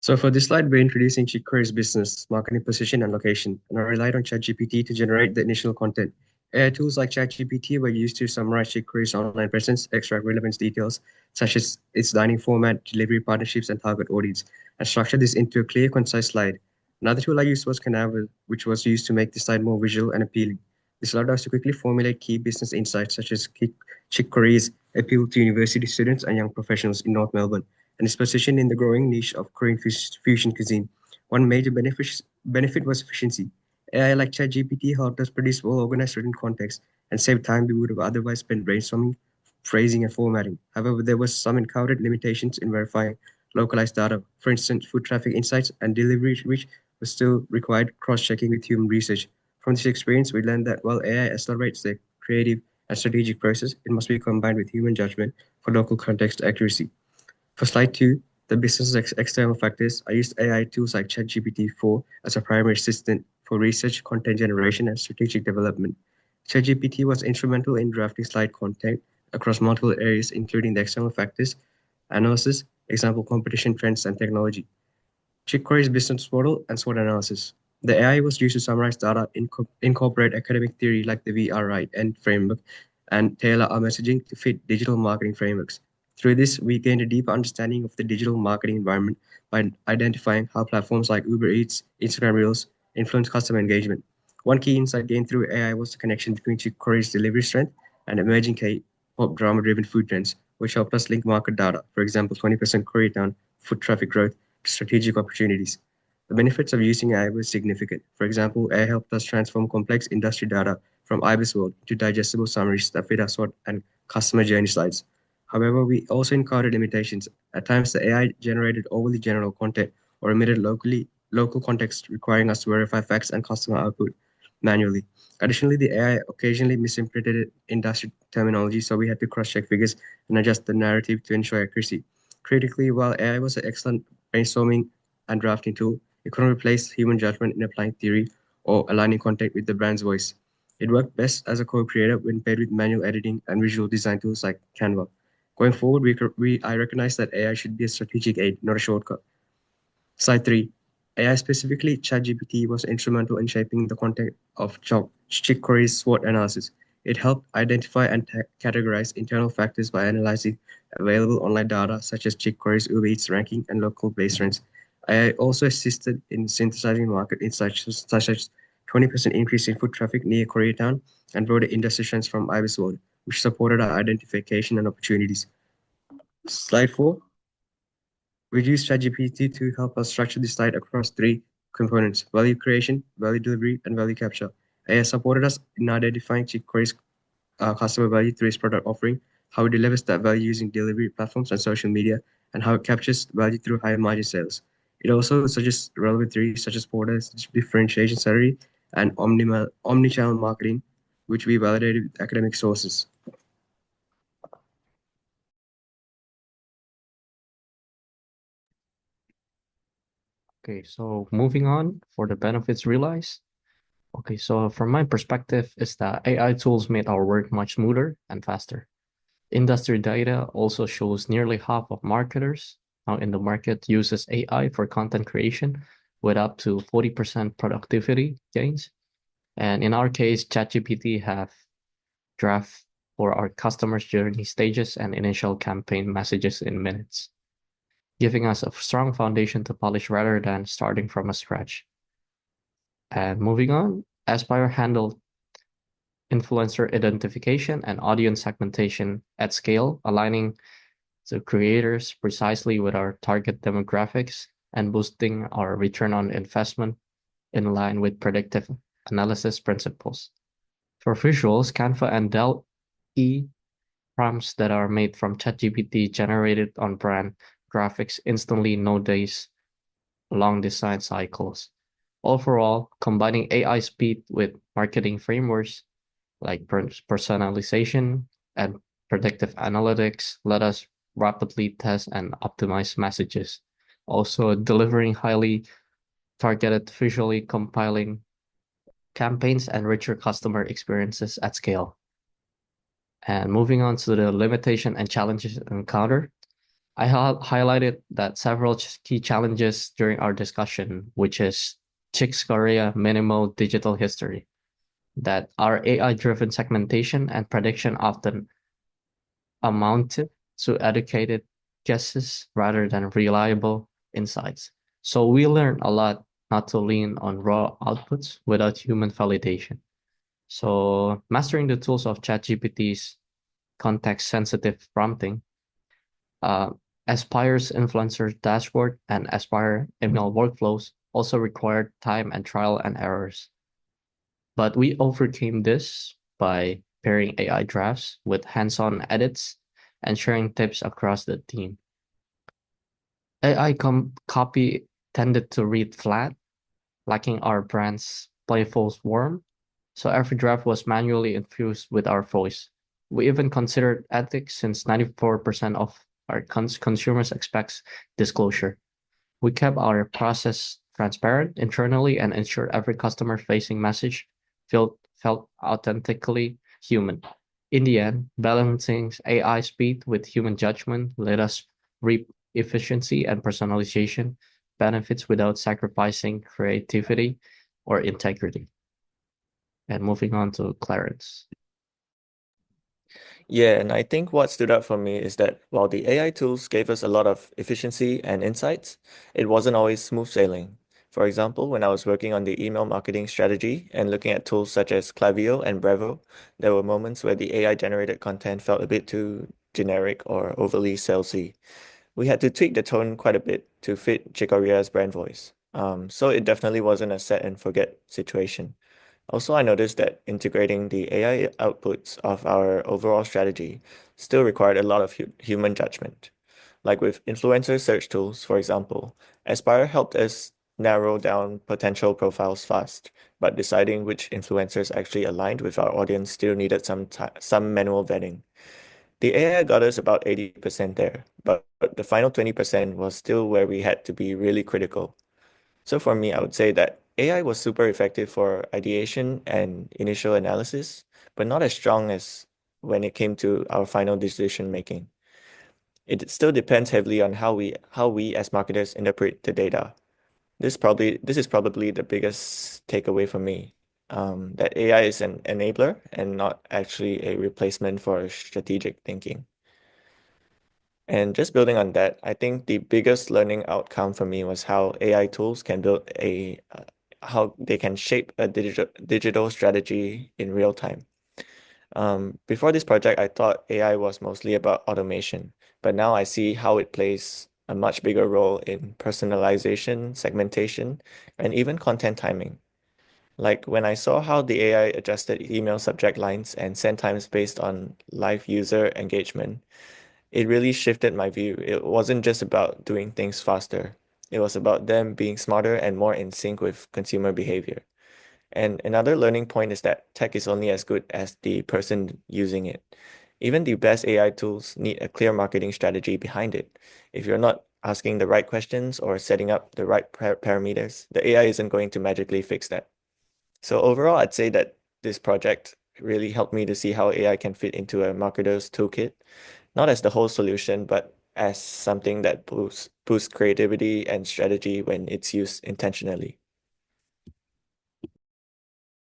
So for this slide, we're introducing Chicory's business, marketing position, and location, and I relied on ChatGPT to generate the initial content. AI tools like ChatGPT were used to summarize Chicory's online presence, extract relevant details, such as its dining format, delivery partnerships, and target audience, and structure this into a clear, concise slide. Another tool I used was Canva, which was used to make the slide more visual and appealing. This allowed us to quickly formulate key business insights, such as Chicory's appeal to university students and young professionals in North Melbourne and its position in the growing niche of Korean fusion cuisine. One major benefit was efficiency. AI like ChatGPT helped us produce well-organized written context and save time we would have otherwise spent brainstorming, phrasing, and formatting. However, there was some encountered limitations in verifying localized data. For instance, food traffic insights and delivery which was still required cross-checking with human research. From this experience, we learned that while AI accelerates the creative and strategic process, it must be combined with human judgment for local context accuracy. For slide two, the business external factors, I used AI tools like ChatGPT-4 as a primary assistant for research, content generation, and strategic development. ChatGPT was instrumental in drafting slide content across multiple areas, including the external factors, analysis, example, competition trends, and technology. Chicory's business model and SWOT analysis. The AI was used to summarize data, incorporate academic theory like the VRI and framework, and tailor our messaging to fit digital marketing frameworks. Through this, we gained a deeper understanding of the digital marketing environment by identifying how platforms like Uber Eats, Instagram Reels influence customer engagement. One key insight gained through AI was the connection between Chicory's delivery strength and emerging K-pop drama-driven food trends, which helped us link market data, for example, 20% Koreatown foot traffic growth, to strategic opportunities. The benefits of using AI were significant. For example, AI helped us transform complex industry data from IBIS World to digestible summaries that fit our SWOT and customer journey slides. However, we also encountered limitations. At times, the AI generated overly general content or omitted local context, requiring us to verify facts and customer output manually. Additionally, the AI occasionally misinterpreted industry terminology, so we had to cross-check figures and adjust the narrative to ensure accuracy. Critically, while AI was an excellent brainstorming and drafting tool, it couldn't replace human judgment in applying theory or aligning content with the brand's voice. It worked best as a co-creator when paired with manual editing and visual design tools like Canva. Going forward, I recognize that AI should be a strategic aid, not a shortcut. Slide 3. AI, specifically ChatGPT, was instrumental in shaping the content of Chick SWOT analysis. It helped identify and categorize internal factors by analyzing available online data such as Chick Uber Eats ranking, and local base trends. AI also assisted in synthesizing market insights such as 20% increase in foot traffic near Koreatown and broader industry trends from IBIS World, which supported our identification and opportunities. Slide 4. We use ChatGPT to help us structure this slide across three components: value creation, value delivery, and value capture. AI supported us in identifying Chicory's customer value through its product offering, how it delivers that value using delivery platforms and social media, and how it captures value through higher margin sales. It also suggests relevant theories such as Porter's differentiation strategy and omnichannel marketing, which we validated with academic sources. Okay, so moving on for the benefits realized. Okay, so from my perspective, is that AI tools made our work much smoother and faster. Industry data also shows nearly half of marketers now in the market uses AI for content creation with up to 40% productivity gains. And in our case, ChatGPT have draft for our customers' journey stages and initial campaign messages in minutes, giving us a strong foundation to polish rather than starting from a scratch. And moving on, Aspire handled influencer identification and audience segmentation at scale, aligning the creators precisely with our target demographics and boosting our return on investment in line with predictive analysis principles. For visuals, Canva and Dell-E prompts that are made from ChatGPT generated on brand graphics instantly, no days long design cycles. Overall, combining AI speed with marketing frameworks like personalization and predictive analytics let us rapidly test and optimize messages, also delivering highly targeted, visually compiling campaigns and richer customer experiences at scale. And moving on to the limitation and challenges encountered. I highlighted that several key challenges during our discussion, which is Chicks Korea minimal digital history, that our AI-driven segmentation and prediction often amounted to educated guesses rather than reliable insights. So we learned a lot not to lean on raw outputs without human validation. So mastering the tools of ChatGPT's context-sensitive prompting, uh, Aspire's influencer dashboard and Aspire email workflows also required time and trial and errors. But we overcame this by pairing AI drafts with hands-on edits and sharing tips across the team. AI copy tended to read flat, lacking our brand's playful warmth, so every draft was manually infused with our voice. We even considered ethics since 94% of our consumers expects disclosure. We kept our process transparent internally and ensured every customer-facing message felt authentically human. In the end, balancing AI speed with human judgment let us reap efficiency and personalization benefits without sacrificing creativity or integrity. And moving on to Clarence. Yeah, and I think what stood out for me is that while the AI tools gave us a lot of efficiency and insights, it wasn't always smooth sailing. For example, when I was working on the email marketing strategy and looking at tools such as Klaviyo and Brevo, there were moments where the AI generated content felt a bit too generic or overly salesy. We had to tweak the tone quite a bit to fit Chikoria's brand voice. So it definitely wasn't a set and forget situation. Also, I noticed that integrating the AI outputs of our overall strategy still required a lot of human judgment. Like with influencer search tools, for example, Aspire helped us narrow down potential profiles fast, but deciding which influencers actually aligned with our audience still needed some manual vetting. The AI got us about 80% there, but the final 20% was still where we had to be really critical. So for me, I would say that AI was super effective for ideation and initial analysis, but not as strong as when it came to our final decision making. It still depends heavily on how we as marketers interpret the data. This is probably the biggest takeaway for me. That AI is an enabler and not actually a replacement for strategic thinking. And just building on that, I think the biggest learning outcome for me was how AI tools can how they can shape a digital strategy in real time. Before this project, I thought AI was mostly about automation, but now I see how it plays a much bigger role in personalization, segmentation, and even content timing. Like when I saw how the AI adjusted email subject lines and send times based on live user engagement, it really shifted my view. It wasn't just about doing things faster. It was about them being smarter and more in sync with consumer behavior. And another learning point is that tech is only as good as the person using it. Even the best AI tools need a clear marketing strategy behind it. If you're not asking the right questions or setting up the right parameters, the AI isn't going to magically fix that. So overall, I'd say that this project really helped me to see how AI can fit into a marketer's toolkit, not as the whole solution, but as something that boosts creativity and strategy when it's used intentionally.